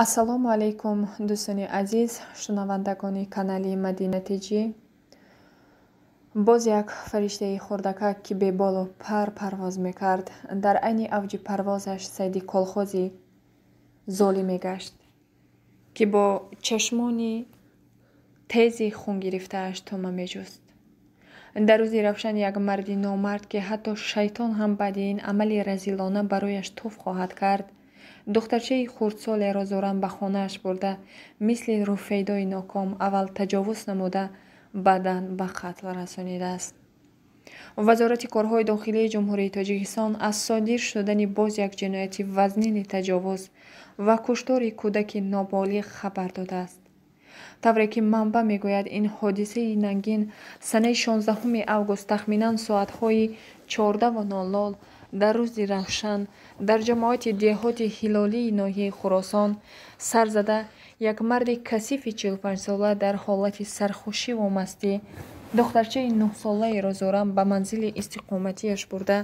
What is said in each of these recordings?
ассалому алайкум дӯстони азиз, шунавандагони канали Мадина Тиҷи. Боз як фариштаи хурдакак ки беболу пар парвоз мекард, дар айни авҷи парвозаш сайди колхози золиме гашт, ки бо чашмони тези хун гирифтааш тума меҷуст. дар рӯзи равшан як марди номард, ки ҳатто шайтон ҳам баъди ин амали разилона барояш туф хоҳад кард, духтарчаи хурдсолеро зоран ба хонааш бурда, мисли рӯфайдои ноком аввал таҷовуз намуда, баъдан ба қатл расонидааст. вазорати корҳои дохилии ҷумҳурии Тоҷикистон аз содир шудани боз як ҷинояти вазнини таҷовуз ва куштори кӯдаки ноболиғ хабар додааст. тавре ки манба мегӯяд, ин ҳодисаи нангин санаи 16 август тахминан соатҳои 14:00 дар рӯзи равшан дар ҷамоати деҳоти ҳилолии ноҳияи Хуросон сар зада, як марди касифи 45-сола дар ҳолати сархушиву мастӣ духтарчаи 9-солаеро зоран ба манзили истиқоматиаш бурда,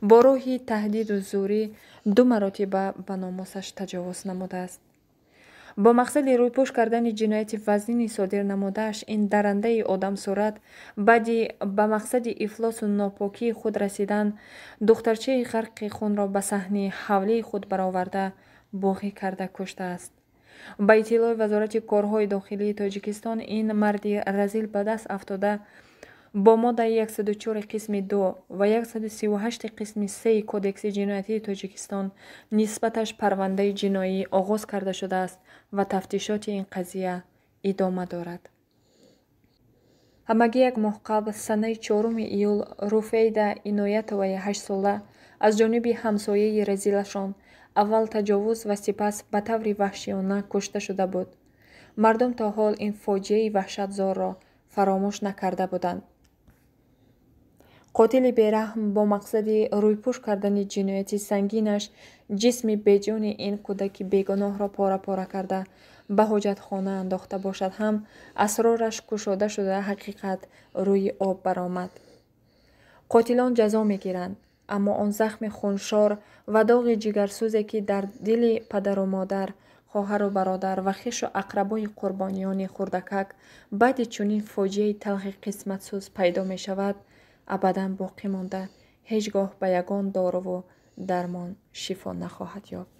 бо роҳи таҳдиду зӯрӣ 2 маротиба ба номусаш таҷовуз намудааст. бо мақсади рӯйпӯш кардани ҷинояти вазнини содир намудааш, ин дарандаи одамсурат баъди ба мақсади ифлосу нопокии худ расидан, духтарчаи ғарқи хунро ба саҳни ҳавлии худ бароварда, боғӣ карда куштааст. ба иттилои вазорати корҳои дохилии Тоҷикистон, ин марди разил ба даст афтода, бо моддаи 104 қисми 2 ва 138 қисми 3 кодекси ҷиноятии Тоҷикистон нисбаташ парвандаи ҷиноӣ оғоз карда шудааст ва тафтишоти ин қазия идома дорад. ҳамагӣ як моҳ қабл, санаи 4 июл, Руфейда Иноятоваи 8 сола аз ҷониби ҳамсояи разилашон аввал таҷовуз ва сипас ба таври ваҳшиёна кушта шуда буд. мардум то ҳол ин фоҷиаи ваҳшатзорро фаромӯш накарда буданд. қотили бераҳм бо мақсади рӯйпӯш кардани ҷинояти сангинаш ҷисми беҷони ин кӯдаки бегуноҳро пора пора карда ба ҳоҷатхона андохта бошад ҳам, асрораш кушода шуда ҳақиқат рӯи об баромад. қотилон ҷазо мегиранд, аммо он захми хуншор ва доғи ҷигарсӯзе, ки дар дили падару модар, хоҳару бародар ва хишу ақрабои қурбонёни хурдакак баъди чунин фоҷиаи талхи қисматсӯз пайдо мешавад, абадан боқӣ монда, ҳеҷ гоҳ ба ягон доруву дармон шифо нахоҳад ёфт.